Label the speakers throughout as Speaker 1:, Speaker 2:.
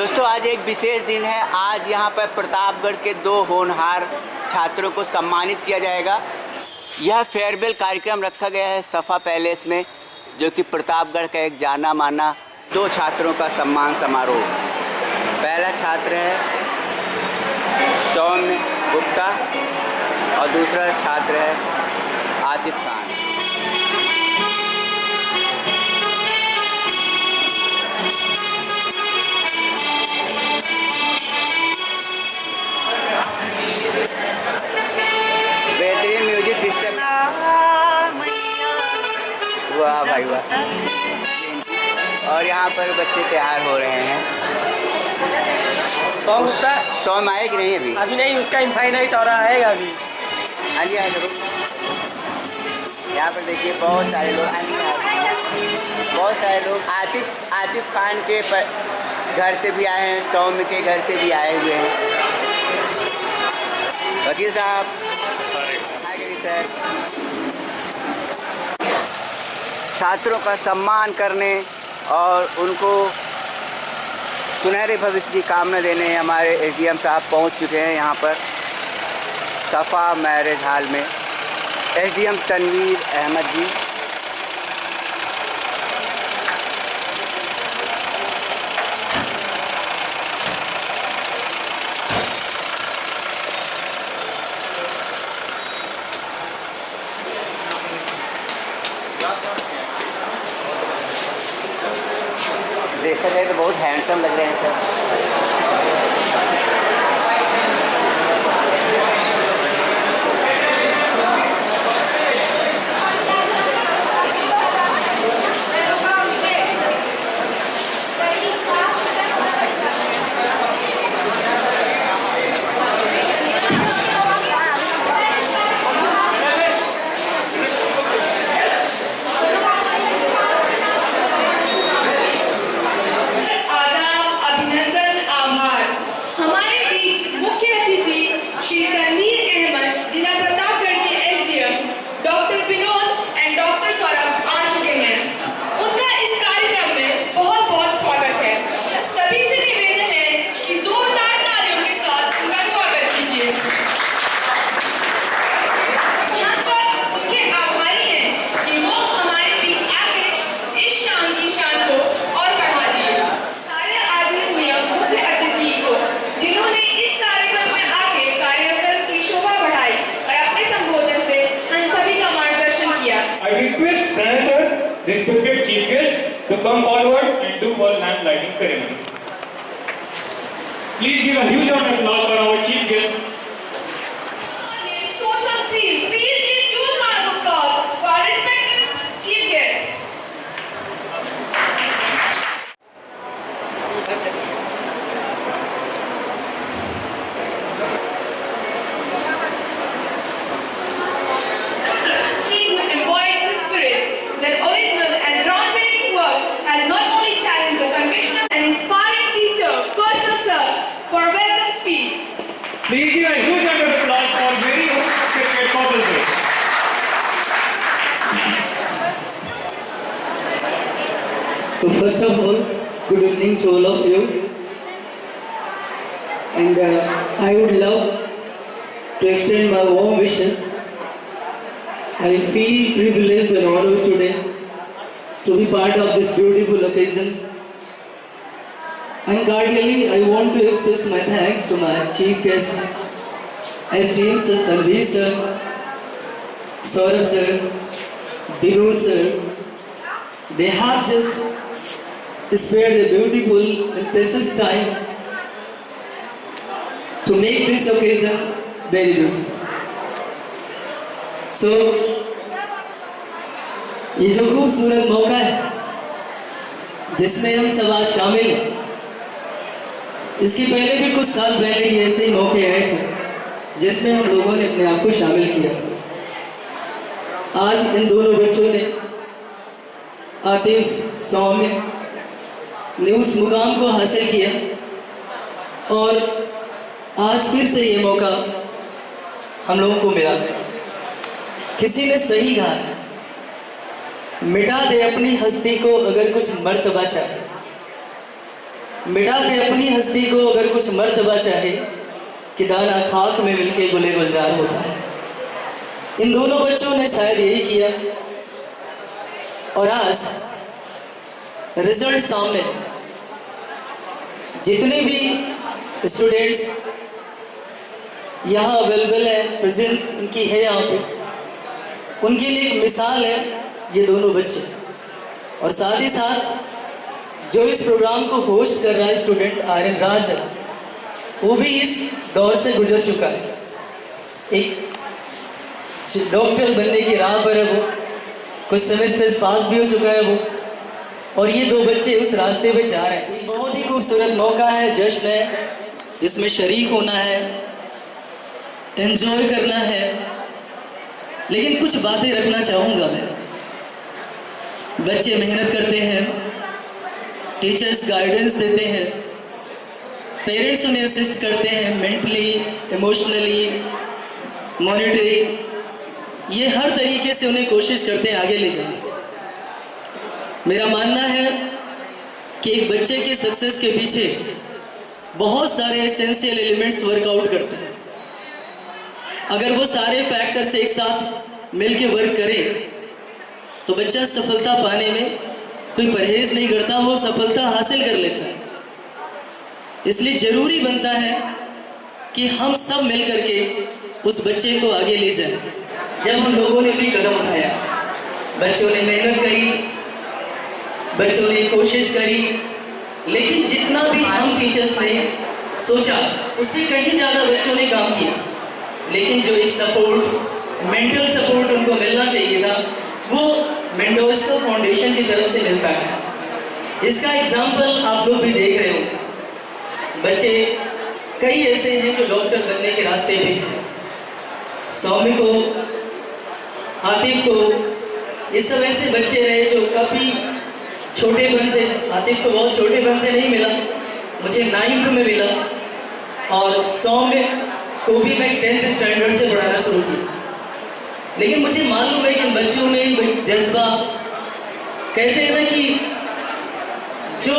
Speaker 1: दोस्तों आज एक विशेष दिन है। आज यहाँ पर प्रतापगढ़ के 2 होनहार छात्रों को सम्मानित किया जाएगा। यह फेयरवेल कार्यक्रम रखा गया है सफ़ा पैलेस में, जो कि प्रतापगढ़ का एक जाना माना 2 छात्रों का सम्मान समारोह। पहला छात्र है सौम्य गुप्ता और दूसरा छात्र है आतिफ खान। बेहतरीन म्यूजिक सिस्टम। वाह भाई वाह। और यहाँ पर बच्चे तैयार हो रहे हैं। सॉन्ग आए कि नहीं अभी?
Speaker 2: अभी नहीं, उसका इनफाइनाइट और आएगा अभी।
Speaker 1: हाँ जी, जरूर। यहाँ पर देखिए बहुत सारे लोग बहुत सारे लोग आतिफ खान के घर से भी आए हैं, सौम्य के घर से भी आए हुए हैं। वकील साहब, सर, छात्रों का सम्मान करने और उनको सुनहरे भविष्य की कामना देने हमारे एसडीएम साहब पहुंच चुके हैं यहाँ पर सफ़ा मैरिज हॉल में। एसडीएम तनवीर अहमद जी, देखा जाए तो बहुत हैंडसम लग रहे हैं sir.
Speaker 3: Respected chief guests to come forward and do one lamp lighting ceremony. Please give a huge round of applause for our chief guest.
Speaker 4: Social seal. Please give huge round of applause for our respected chief guest.
Speaker 3: Please give a huge round of applause for very respected faculty.
Speaker 5: So first of all, good evening to all of you. And I would love to extend my warm wishes. I feel privileged and honored today to be part of this beautiful occasion. And cordially, I want to express my thanks to my chief guest, SDM sir, Tanveer sir, Saurabh sir, Binu sir. They have just spared a beautiful and precious time to make this occasion very beautiful. So, ये जो खूबसूरत मौका है जिसमें हम सब आज शामिल हैं, इसके पहले भी कुछ साल पहले ही ऐसे ही मौके आए थे जिसमें हम लोगों ने अपने आप को शामिल किया। आज इन दोनों बच्चों ने, आतिफ सौम्य ने उस मुकाम को हासिल किया और आज फिर से ये मौका हम लोगों को मिला। किसी ने सही कहा, मिटा दे अपनी हस्ती को अगर कुछ मर्तबा चाहे। मिटा के अपनी हस्ती को अगर कुछ मर्तबा चाहे कि दाना खाक में मिलके गुले गुलजार होता है। इन दोनों बच्चों ने शायद यही किया और आज रिजल्ट सामने। जितने भी स्टूडेंट्स यहाँ अवेलेबल है, प्रेजेंस इनकी है यहाँ पे, उनके लिए एक मिसाल है ये दोनों बच्चे। और साथ ही साथ जो इस प्रोग्राम को होस्ट कर रहा है स्टूडेंट आर्यन राज है, वो भी इस दौर से गुजर चुका है। एक डॉक्टर बनने की राह पर है वो, कुछ सेमेस्टर्स पास भी हो चुका है वो, और ये दो बच्चे उस रास्ते पे जा रहे हैं। एक बहुत ही खूबसूरत मौका है, जश्न है, जिसमें शरीक होना है, एंजॉय करना है। लेकिन कुछ बातें रखना चाहूँगा मैं। बच्चे मेहनत करते हैं, टीचर्स गाइडेंस देते हैं, पेरेंट्स उन्हें असिस्ट करते हैं मेंटली, इमोशनली, मॉनिटरी, ये हर तरीके से उन्हें कोशिश करते हैं आगे ले जाने। मेरा मानना है कि एक बच्चे के सक्सेस के पीछे बहुत सारे एसेंशियल एलिमेंट्स वर्कआउट करते हैं। अगर वो सारे फैक्टर्स एक साथ मिलके वर्क करे तो बच्चा सफलता पाने में कोई परहेज नहीं करता, वो सफलता हासिल कर लेता है। इसलिए ज़रूरी बनता है कि हम सब मिल करके उस बच्चे को आगे ले जाएं। जब हम लोगों ने भी कदम उठाया, बच्चों ने मेहनत करी, बच्चों ने कोशिश करी, लेकिन जितना भी हम टीचर्स ने सोचा उससे कहीं ज़्यादा बच्चों ने काम किया। लेकिन जो एक सपोर्ट, मेंटल सपोर्ट उनको मिलना चाहिए था, वो मेंडोज को फाउंडेशन की तरफ से मिलता है। इसका एग्जाम्पल आप लोग भी देख रहे हो। बच्चे कई ऐसे हैं जो डॉक्टर बनने के रास्ते पे हैं। सौम्य को, आतिफ को, ये सब ऐसे बच्चे रहे जो काफ़ी छोटेपन से, आतिफ को बहुत छोटेपन से नहीं मिला, मुझे 9th में मिला, और सौम्य को भी मैं 10th स्टैंडर्ड से पढ़ाना शुरू किया। लेकिन मुझे मालूम है कि बच्चों में जज्बा, कहते हैं ना कि जो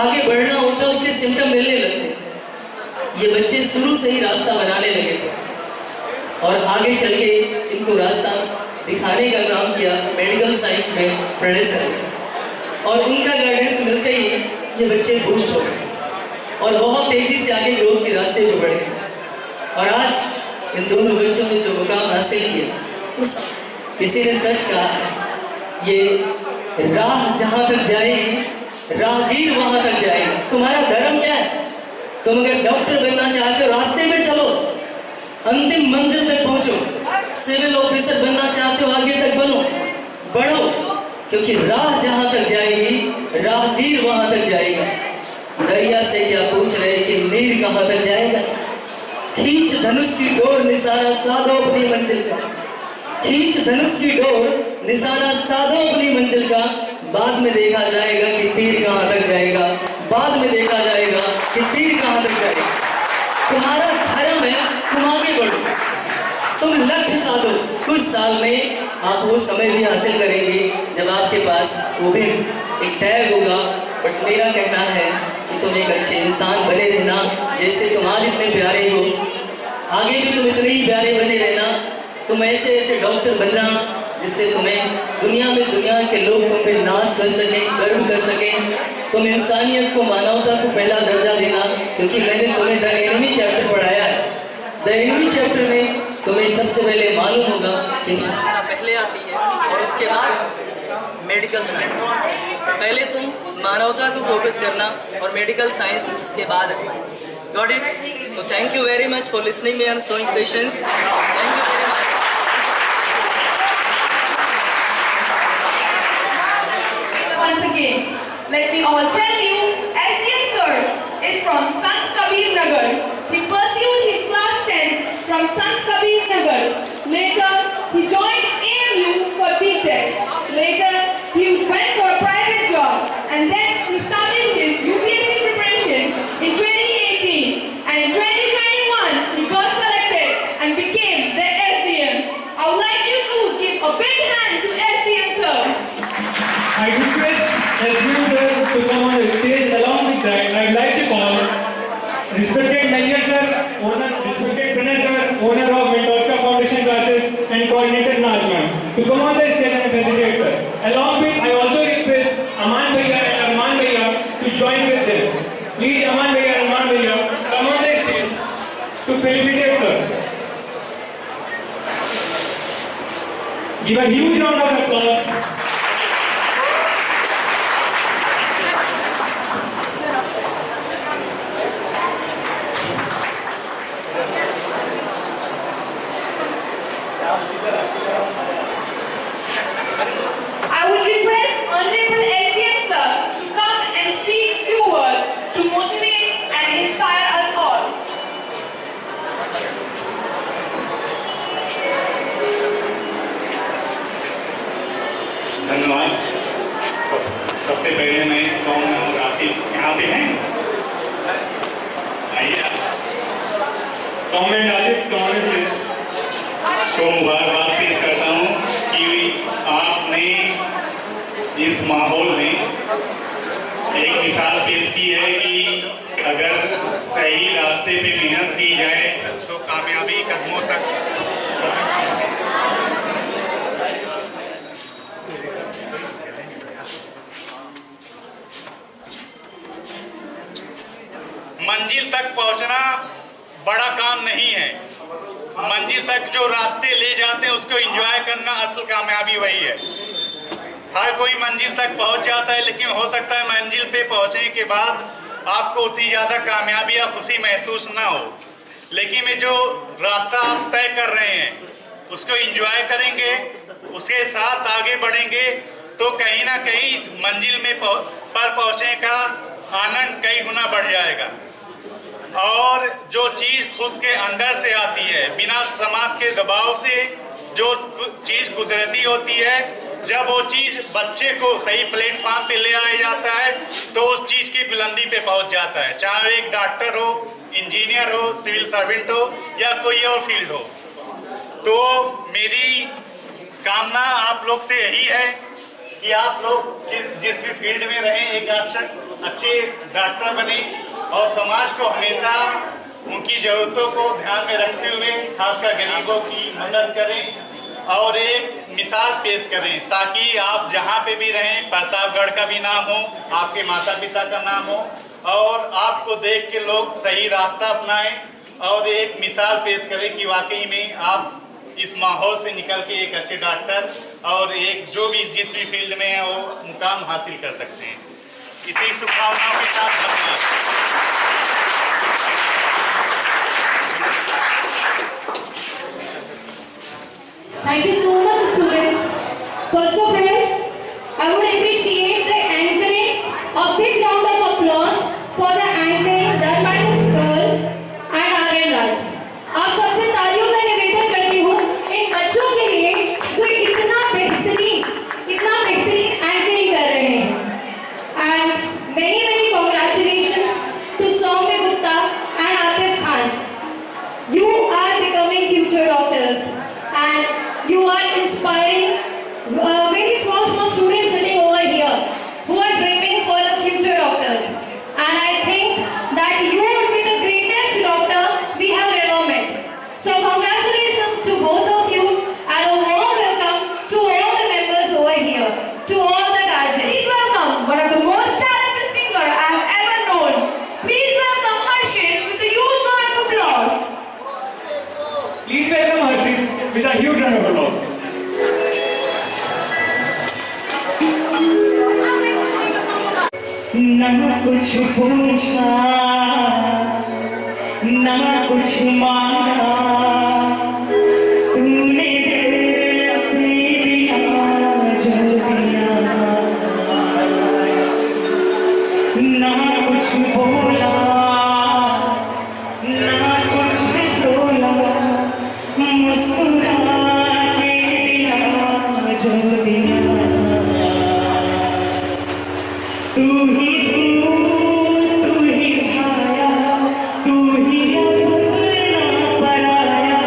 Speaker 5: आगे बढ़ना होता है उसके सिम्टम मिलने लगते हैं। ये बच्चे शुरू से ही रास्ता बनाने लगे थे और आगे चल के इनको रास्ता दिखाने का काम किया मेडिकल साइंस में प्रोफेसर, और उनका गाइडेंस मिलते ही ये बच्चे बूस्ट हो गए और बहुत तेजी से आगे ग्रोथ के रास्ते पर बढ़ गए। और आज इन दोनों बच्चों ने जो मुकाम हासिल किया, उस किसी ने सच कहा, ये राह जहाँ तक जाएगी राहगीर वहाँ तक जाएगा। तुम्हारा धर्म क्या है? तुम अगर डॉक्टर बनना चाहते हो रास्ते में चलो, अंतिम मंजिल तक पहुँचो। सिविल ऑफिसर बनना चाहते हो आगे तक बनो, बढ़ो, क्योंकि राह जहाँ तक जाएगी राहगीर वहाँ तक जाएगा। दरिया से क्या पूछ रहे कि नीर कहाँ तक जाएगा? खींच धनुष की डोर, निशाना साधो अपनी मंजिल का। खींच धनुष की डोर, निशाना साधो अपनी मंजिल का। बाद में देखा जाएगा कि तीर कहाँ तक जाएगा, बाद में देखा जाएगा कि तीर कहाँ तक जाएगा। तुम्हारा धर्म है, तुम आगे बढ़ो, तुम लक्ष्य साधो। कुछ साल में आप वो समय भी हासिल करेंगे जब आपके पास वो भी एक टैग होगा। बट मेरा कहना है कि तुम एक अच्छे इंसान बने रहना, जैसे तुम आज इतने प्यारे हो, आगे भी तुम इतने ही प्यारे बने रहना। तुम ऐसे ऐसे डॉक्टर बनना जिससे तुम्हें दुनिया में दुनिया के लोग तुम पे नाज कर सकें, गर्व कर सकें। तुम इंसानियत को, मानवता को पहला दर्जा देना, क्योंकि मैंने तुम्हें द एनिमी चैप्टर पढ़ाया है। द एनिमी चैप्टर में तुम्हें सबसे पहले मालूम होगा कि पहले आती है और उसके बाद मेडिकल साइंस। पहले तुम मानवता को फोकस करना और मेडिकल साइंस उसके बाद आएगी। Got it? तो thank you very much for listening me and showing patience. Thank you very much.
Speaker 4: Once again, let me all tell you, SDM sir is from Sant Kabir Nagar. He pursued his class 10 from Sant Kabir Nagar. Later, he joined AMU for BTech. Later, he went for a private job, and then he started his UPSC preparation in 2018. And in 2021, he got selected and became the SDM. I would like you to give a big hand to SDM sir.
Speaker 3: I request SDM sir to come on the Respected Nayyar sir, respected Pranay sir, owner of Mentorska Foundation classes and coordinator Naz ma'am, to come on the stage and facilitate sir. Along with, I also request Aman Bhaiya and Arman Bhaiya to join with them. Please Aman Bhaiya and Arman Bhaiya, come on the stage to felicitate sir. Give a huge round of applause.
Speaker 4: I would request Honorable SDM sir to come and speak few words to motivate and inspire us all.
Speaker 6: धन्यवाद। सबसे पहले मैं सौम्य और आतिफ यहाँ पे हैं, आइए
Speaker 3: Comment Aditya, comment please.
Speaker 6: तो मुबारकबाद पेश करता हूँ कि आपने इस माहौल में एक मिसाल पेश की है कि अगर सही रास्ते पे मेहनत की जाए तो कामयाबी कदमों तक मंजिल तक पहुंचना बड़ा काम नहीं है। मंजिल तक जो रास्ते ले जाते हैं उसको एंजॉय करना असल कामयाबी वही है। हर कोई मंजिल तक पहुंच जाता है, लेकिन हो सकता है मंजिल पे पहुंचने के बाद आपको उतनी ज़्यादा कामयाबी या खुशी महसूस ना हो, लेकिन में जो रास्ता आप तय कर रहे हैं उसको एंजॉय करेंगे, उसके साथ आगे बढ़ेंगे तो कहीं ना कहीं मंजिल में पर पहुंचने का आनंद कई गुना बढ़ जाएगा। और जो चीज़ खुद के अंदर से आती है, बिना समाज के दबाव से जो चीज़ कुदरती होती है, जब वो चीज़ बच्चे को सही प्लेटफॉर्म पे ले आया जाता है तो उस चीज़ की बुलंदी पे पहुंच जाता है, चाहे वो एक डॉक्टर हो, इंजीनियर हो, सिविल सर्वेंट हो या कोई और फील्ड हो। तो मेरी कामना आप लोग से यही है कि आप लोग जिस भी फील्ड में रहें एक अच्छे डॉक्टर बने और समाज को हमेशा उनकी ज़रूरतों को ध्यान में रखते हुए खासकर गरीबों की मदद करें और एक मिसाल पेश करें, ताकि आप जहाँ पे भी रहें प्रतापगढ़ का भी नाम हो, आपके माता पिता का नाम हो और आपको देख के लोग सही रास्ता अपनाएं और एक मिसाल पेश करें कि वाकई में आप इस माहौल से निकल के एक अच्छे डॉक्टर और एक जो भी जिस भी फील्ड में है वो मुकाम हासिल कर सकते हैं। इसी शुभकामनाओं के साथ धन्यवाद।
Speaker 4: Thank you so much, students. First of all, I would appreciate the anchoring. A big round of applause for the anchoring done by this girl and Aryan Raj. आप सबसे तालियों का निवेदन करती हूँ इन बच्चों के लिए जो इतना बेहतरीन एंकरिंग कर रहे हैं। And many congratulations to Soumya Gupta and Atif Khan. You are becoming future doctors and you are inspiring very small students sitting over here who are dreaming for the future doctors. And I think that you will be the greatest doctor we have ever met. So congratulations to both of you and a warm welcome to all the members over here, to all the guardians. Please welcome one of the most talented singer I have ever known. Please welcome Harshit with a huge round of applause.
Speaker 3: Please welcome Harshit with a huge round of applause.
Speaker 5: ना कुछ पूछा ना कुछ मांगा, तूने दिल से दिया जो दिया, ना कुछ बोला ना कुछ तोला, मुस्कुरा के दिया जो दिया। तू ही छाया, तू ही अपना पराया,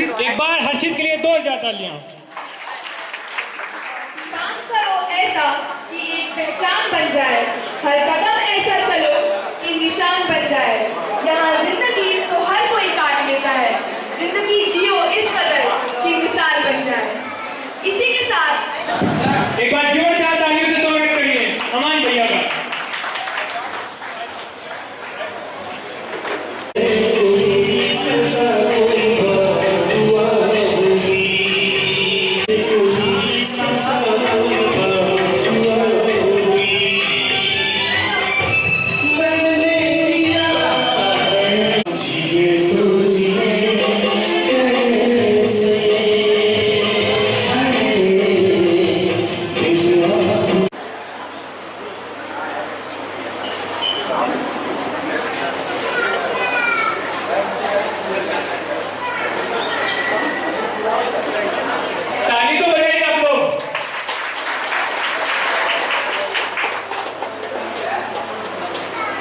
Speaker 3: एक बार हर्षित के लिए 2000 तालियां।
Speaker 4: काम करो ऐसा कि एक पहचान बन जाए, हर कदम ऐसा चलो कि निशान बन जाए। यहाँ जिंदगी तो हर कोई काट लेता है, जिंदगी जियो इस कदर कि मिसाल बन जाए। इसी के साथ
Speaker 3: एक बार जोरदार तालियों से स्वागत करिए अमान भैया का। ताली तो बजाइए आप लोग।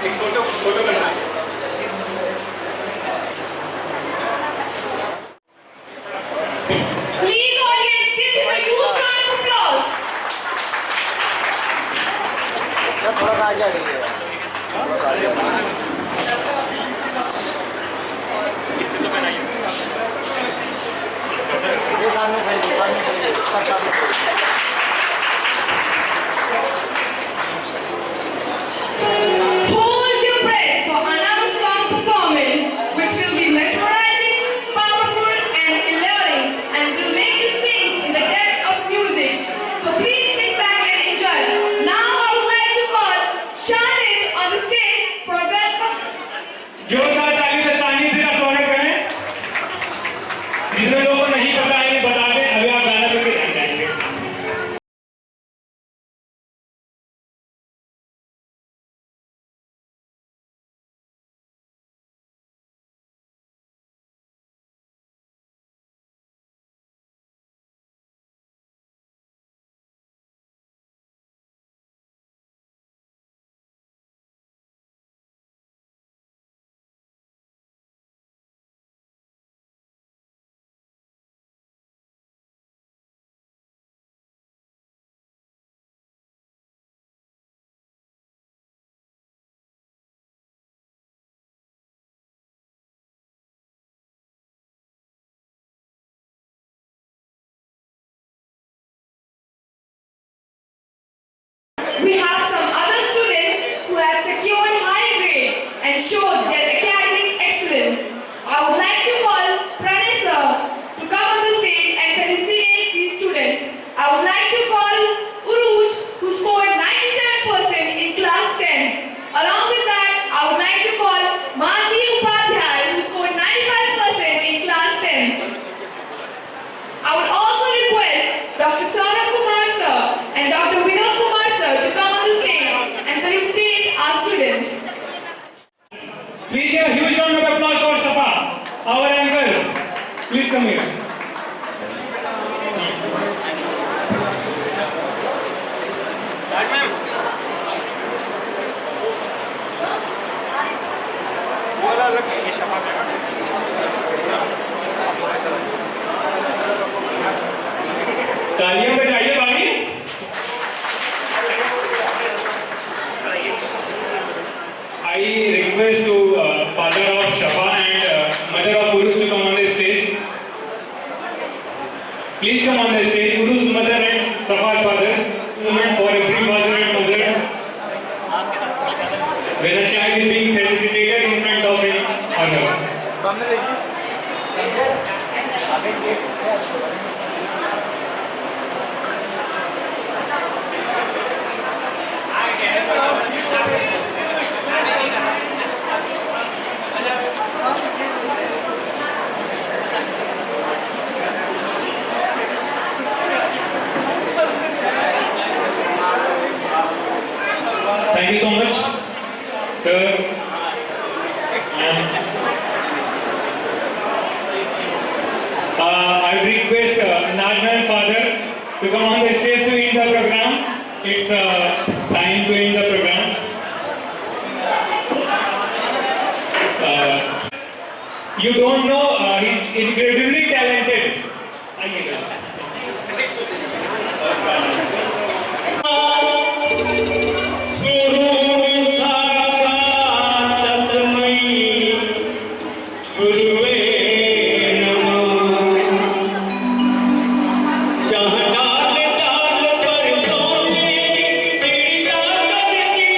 Speaker 3: एक फोटो करना है।
Speaker 4: please audience give him a huge round of applause. Hold your breath for another song performance, which will be mesmerizing, powerful, and alluring, and will make you sing in the depth of music. So please sit back and enjoy. Now I would like to call Shannon on the stage for a welcome.
Speaker 3: जोरदार ताली से तानी से का स्वागत करें। जितने लोगों को नहीं पता है बता दें, अभी आप गाना करके जान जाएंगे।
Speaker 4: We have some other students who have secured high grade and showed their academic excellence. I would like to call Pranay sir to come on the stage and felicitate these students. I would like to call Uruj, who scored 97% in class 10. Along with that, I would like to call Madhvi Upadhyay, who scored 95% in class 10. I would also request Dr. Saurabh Kumar sir and Dr. Vinod Kumar sir to come on the stage and felicitate our students.
Speaker 3: Please give a huge round of applause for Safa, our uncle. Please come here. तालियां बजाइए भाई। I request to father of Shafa and mother of Uruj to come on the stage. Please come on the stage. Uruj's mother and Shafa's father. Moment for every father and mother. When a child is being felicitated in front of him or her. Thank you so much, sir. I request Najman father to come on the stage to end the program. It's time to end the program. You don't know his incredible